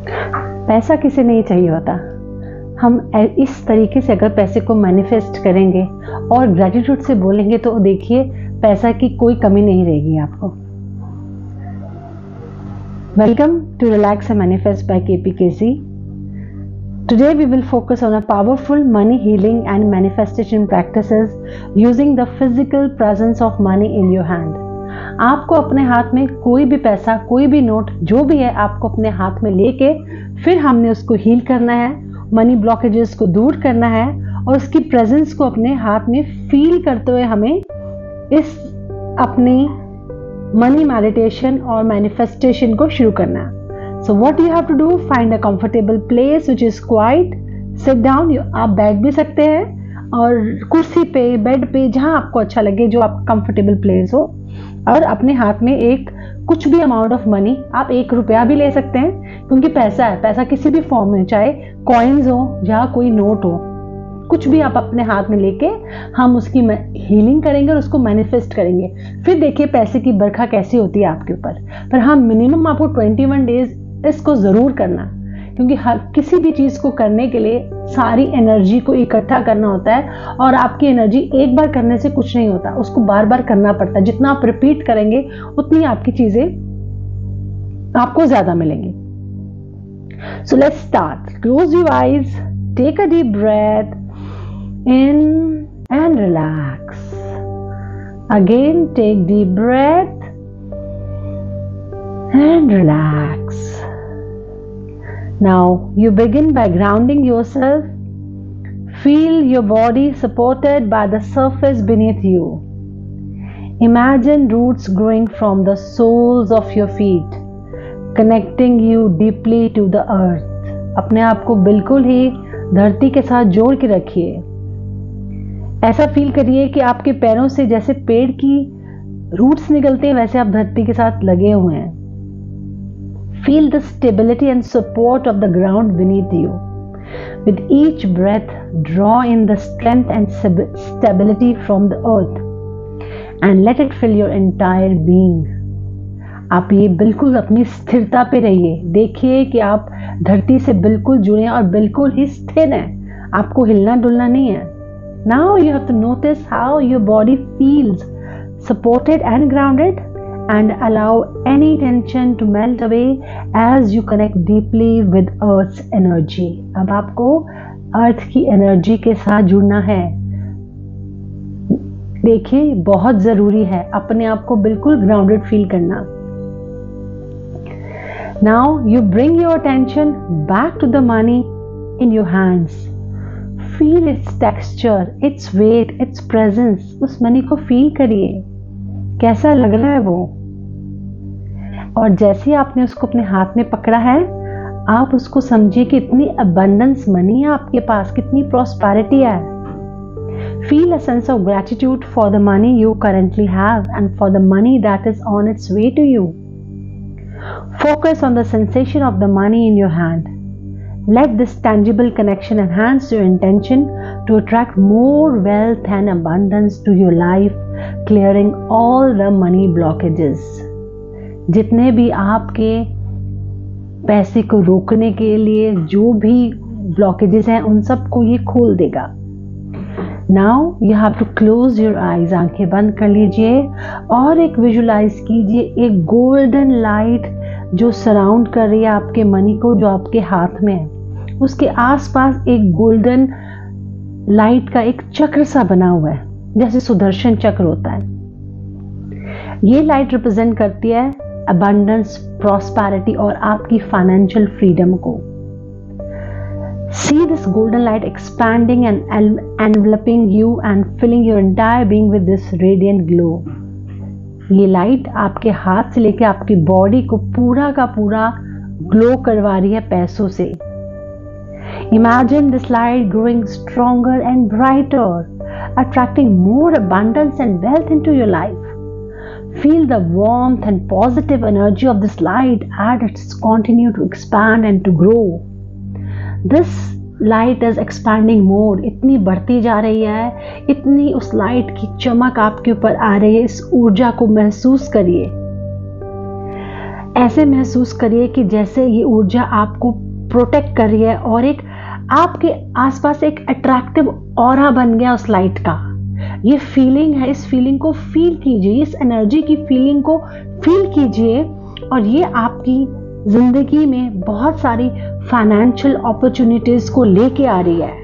पैसा किसे नहीं चाहिए होता। हम इस तरीके से अगर पैसे को मैनिफेस्ट करेंगे और ग्रेटिट्यूड से बोलेंगे तो देखिए पैसा की कोई कमी नहीं रहेगी आपको। Welcome to relax and manifest by KPKC। Today we will focus on a powerful money healing and manifestation practices using the physical presence of money in your hand। आपको अपने हाथ में कोई भी पैसा, कोई भी नोट, जो भी है, आपको अपने हाथ में लेके फिर हमने उसको हील करना है, मनी ब्लॉकेजेस को दूर करना है और उसकी प्रेजेंस को अपने हाथ में फील करते हुए हमें इस अपनी मनी मेडिटेशन और मैनिफेस्टेशन को शुरू करना है। So what you have to do, find a comfortable place which is quiet, sit down। आप बैठ भी सकते हैं और कुर्सी पे, बेड पे, जहां आपको अच्छा लगे, जो आप कंफर्टेबल प्लेस हो, और अपने हाथ में एक कुछ भी अमाउंट ऑफ मनी, आप 1 रुपया भी ले सकते हैं क्योंकि पैसा है, पैसा किसी भी फॉर्म में, चाहे कॉइन्स हो या कोई नोट हो, कुछ भी आप अपने हाथ में लेके हम उसकी हीलिंग करेंगे और उसको मैनिफेस्ट करेंगे। फिर देखिए पैसे की बरखा कैसी होती है आपके ऊपर। पर हाँ, मिनिमम आपको 21 डेज इसको जरूर करना, क्योंकि हर किसी भी चीज को करने के लिए सारी एनर्जी को इकट्ठा करना होता है और आपकी एनर्जी एक बार करने से कुछ नहीं होता, उसको बार बार करना पड़ता है। जितना आप रिपीट करेंगे उतनी आपकी चीजें आपको ज्यादा मिलेंगी। So let's start. Close your eyes, take a deep breath in and relax. Again take deep breath and relax. Now you begin by grounding yourself. Feel your body supported by the surface beneath you. Imagine roots growing from the soles of your feet, connecting you deeply to the earth. अपने आप को बिल्कुल ही धरती के साथ जोड़ के रखिए। ऐसा फील करिए कि आपके पैरों से जैसे पेड़ की रूट्स निकलते हैं, वैसे आप धरती के साथ लगे हुए हैं। Feel the stability and support of the ground beneath you. With each breath, draw in the strength and stability from the earth and let it fill your entire being. आप ये बिल्कुल अपनी स्थिरता पे रहिए। देखिए कि आप धरती से बिल्कुल जुड़े और बिल्कुल ही स्थिर हैं, आपको हिलना डुलना नहीं है। Now you have to notice how your body feels supported and grounded, and allow any tension to melt away as you connect deeply with Earth's energy। अब आपको अर्थ की एनर्जी के साथ जुड़ना है। देखिए बहुत जरूरी है अपने आप को बिल्कुल ग्राउंडेड फील करना। Now you bring your attention back to the money in your hands. Feel its texture, its weight, its presence। उस मनी को फील करिए, कैसा लग रहा है वो। और जैसे ही आपने उसको अपने हाथ में पकड़ा है, आप उसको समझिए कि इतनी अबंडेंस मनी है आपके पास, कितनी प्रॉस्पेरिटी है। Feel a sense of gratitude for the money you currently have and for the money that is on its way to you. Focus on the sensation of the money in your hand. Let this tangible connection enhance your intention to attract more wealth and abundance to your life, clearing all the money blockages। जितने भी आपके पैसे को रोकने के लिए जो भी ब्लॉकेजेस हैं, उन सबको ये खोल देगा। Now you have to close your eyes। आंखें बंद कर लीजिए और एक विजुलाइज कीजिए एक गोल्डन लाइट जो सराउंड कर रही है आपके मनी को, जो आपके हाथ में है। उसके आसपास एक गोल्डन लाइट का एक चक्र सा बना हुआ है, जैसे सुदर्शन चक्र होता है। ये लाइट रिप्रेजेंट करती है अबंडेंस, प्रॉस्पेरिटी और आपकी फाइनेंशियल फ्रीडम को। See this golden light expanding and enveloping you and filling your entire being with this radiant glow। ये लाइट आपके हाथ से लेकर आपकी बॉडी को पूरा का पूरा ग्लो करवा रही है पैसों से। Imagine this light growing stronger and brighter, attracting more abundance and wealth into your life। Feel the warmth and positive energy of this light as it's continue to expand and to grow। This light is expanding more। इतनी बढ़ती जा रही है, इतनी उस light की चमक आपके ऊपर आ रही है। इस ऊर्जा को महसूस करिए। ऐसे महसूस करिए कि जैसे ये ऊर्जा आपको प्रोटेक्ट कर रही है और एक आपके आसपास एक अट्रैक्टिव ऑरा बन गया उस लाइट का। ये फीलिंग है, इस फीलिंग को फील कीजिए, इस एनर्जी की फीलिंग को फील कीजिए और ये आपकी जिंदगी में बहुत सारी फाइनेंशियल अपॉर्चुनिटीज को लेके आ रही है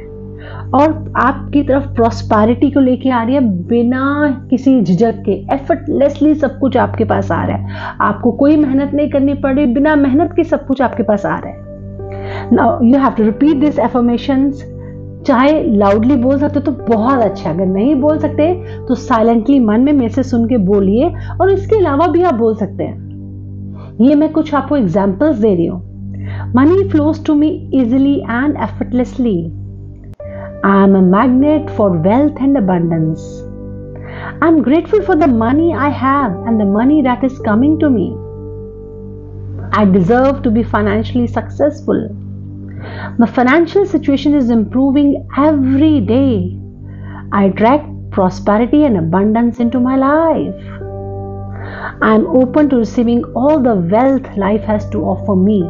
और आपकी तरफ प्रॉस्पेरिटी को लेके आ रही है बिना किसी झिझक के। एफर्टलेसली सब कुछ आपके पास आ रहा है, आपको कोई मेहनत नहीं करनी पड़ रही, बिना मेहनत के सब कुछ आपके पास आ रहा है। Now you have to repeat this affirmations. चाहे लाउडली बोल सकते तो बहुत अच्छा, अगर नहीं बोल सकते तो साइलेंटली मन में मेरे से सुन के बोलिए और इसके अलावा भी आप बोल सकते हैं। ये मैं कुछ आपको एग्जाम्पल्स दे रही हूँ। Money flows to me easily and effortlessly. I am a magnet for wealth and abundance. I am grateful for the money I have and the money that is coming to me. I deserve to be financially successful. My financial situation is improving every day. I attract prosperity and abundance into my life. I am open to receiving all the wealth life has to offer me.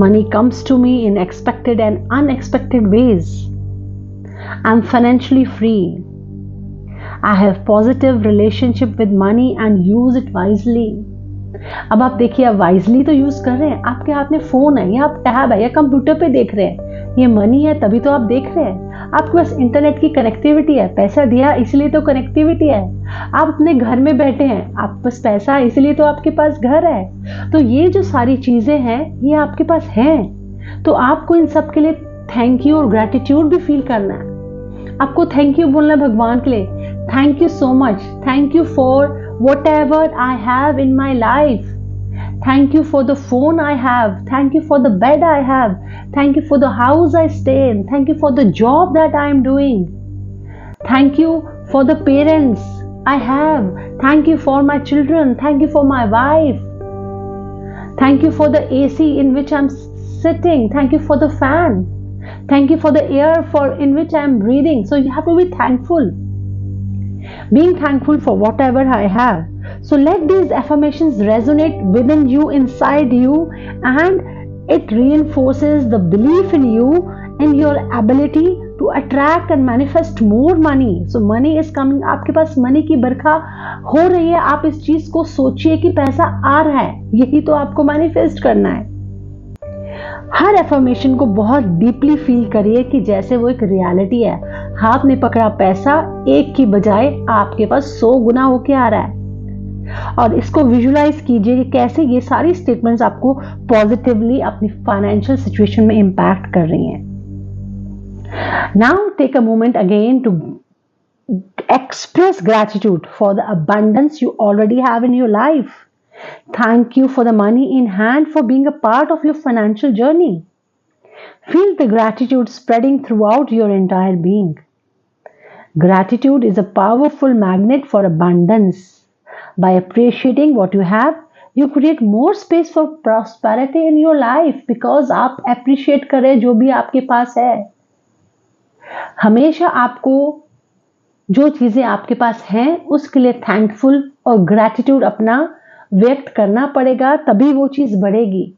Money comes to me in expected and unexpected ways. I'm financially free. I have positive relationship with money and use it wisely. अब आप देखिए, आप wisely तो use कर रहे हैं, आपके हाथ में फोन है या आप टैब है या कंप्यूटर पे देख रहे हैं, ये मनी है तभी तो आप देख रहे हैं। आपके पास इंटरनेट की कनेक्टिविटी है, पैसा दिया इसलिए तो कनेक्टिविटी है। आप अपने घर में बैठे हैं, आपके पास पैसा है इसलिए तो आपके पास घर है। तो ये जो सारी चीजें हैं ये आपके पास हैं, तो आपको इन सब के लिए थैंक यू और ग्रेटिट्यूड भी फील करना है। आपको थैंक यू बोलना है भगवान के लिए। Thank you so much, thank you for whatever I have in my life. Thank you for the phone I have. Thank you for the bed I have. Thank you for the house I stay in. Thank you for the job that I am doing. Thank you for the parents I have. Thank you for my children. Thank you for my wife. Thank you for the AC in which I'm sitting. Thank you for the fan. Thank you for the air in which I am breathing. So you have to be thankful. Being thankful for whatever I have. So let these affirmations resonate within you, inside you, and it reinforces the belief in you and your ability to attract and manifest more money. So money is coming. आपके पास money की बरखा हो रही है। आप इस चीज को सोचिए कि पैसा आ रहा है, यही तो आपको मैनिफेस्ट करना है। हर एफर्मेशन को बहुत डीपली फील करिए कि जैसे वो एक रियलिटी है। हाथ में पकड़ा पैसा एक की बजाय आपके पास 100 गुना होके आ रहा है। और इसको विजुलाइज कीजिए कि कैसे ये सारी स्टेटमेंट्स आपको पॉजिटिवली अपनी फाइनेंशियल सिचुएशन में इंपैक्ट कर रही हैं। Now take a moment again to express gratitude for the abundance you already have in your life. Thank you for the money in hand for being a part of your financial journey. Feel the gratitude spreading throughout your entire being. Gratitude is a powerful magnet for abundance. By appreciating what you have, you create more space for prosperity in your life because आप appreciate करें जो भी आपके पास है। हमेशा आपको जो चीजें आपके पास हैं उसके लिए थैंकफुल और ग्रैटिट्यूड अपना व्यक्त करना पड़ेगा, तभी वो चीज बढ़ेगी।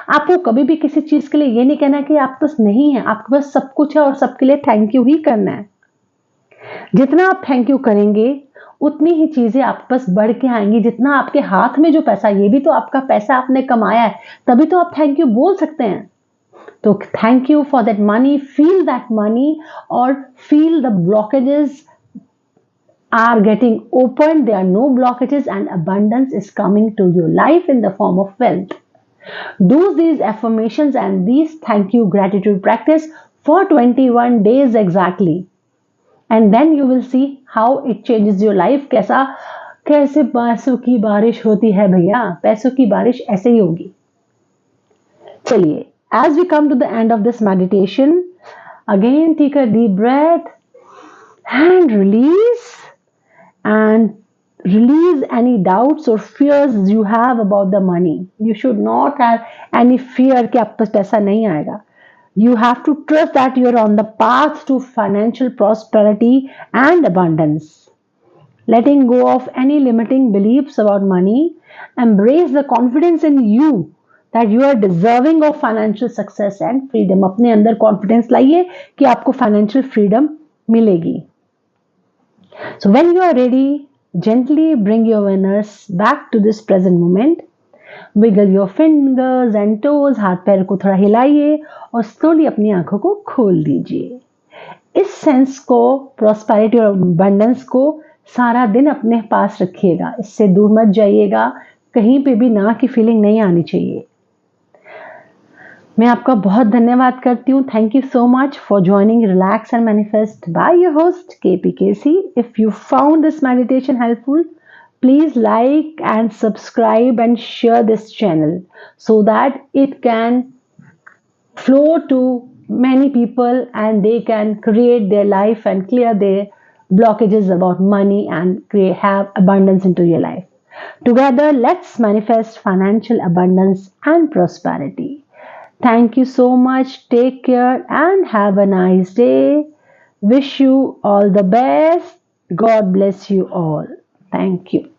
आपको कभी भी किसी चीज के लिए ये नहीं कहना कि आपके पास नहीं है, आपके पास सब कुछ है और सबके लिए थैंक यू ही करना है। जितना आप थैंक यू करेंगे उतनी ही चीजें आपके पास बढ़ के आएंगी। जितना आपके हाथ में जो पैसा, ये भी तो आपका पैसा आपने कमाया है, तभी तो आप थैंक यू बोल सकते हैं। तो thank you for that money, feel that money और feel the blockages are getting opened. There are no blockages and abundance is coming to your life in the form of wealth. Do these affirmations and these thank you gratitude practice for 21 days exactly, and then you will see how it changes your life. कैसे पैसों की बारिश होती है भैया, पैसों की बारिश ऐसे ही होगी। चलिए, as we come to the end of this meditation, again take a deep breath and release any doubts or fears you have about the money. You should not have any fear कि आपके पास पैसा नहीं आएगा. You have to trust that you are on the path to financial prosperity and abundance. letting go of any limiting beliefs about money, embrace the confidence in you that you are deserving of financial success and freedom. अपने अंदर confidence लाइए कि आपको financial freedom मिलेगी. So when you are ready, gently bring your awareness back to this present moment. Wiggle your fingers and toes, हाथ पैर को थोड़ा हिलाइए और slowly अपनी आंखों को खोल दीजिए. इस सेंस को, प्रॉस्पेरिटी और अबंडेंस को सारा दिन अपने पास रखिएगा. इससे दूर मत जाइएगा. कहीं पे भी ना की फीलिंग नहीं आनी चाहिए. मैं आपका बहुत धन्यवाद करती हूँ. Thank you so much for joining relax and manifest by your host KP KC. If you found this meditation helpful, please like and subscribe and share this channel so that it can flow to many people and they can create their life and clear their blockages about money and have abundance into your life. Together, let's manifest financial abundance and prosperity. Thank you so much. Take care and have a nice day. Wish you all the best. God bless you all. Thank you.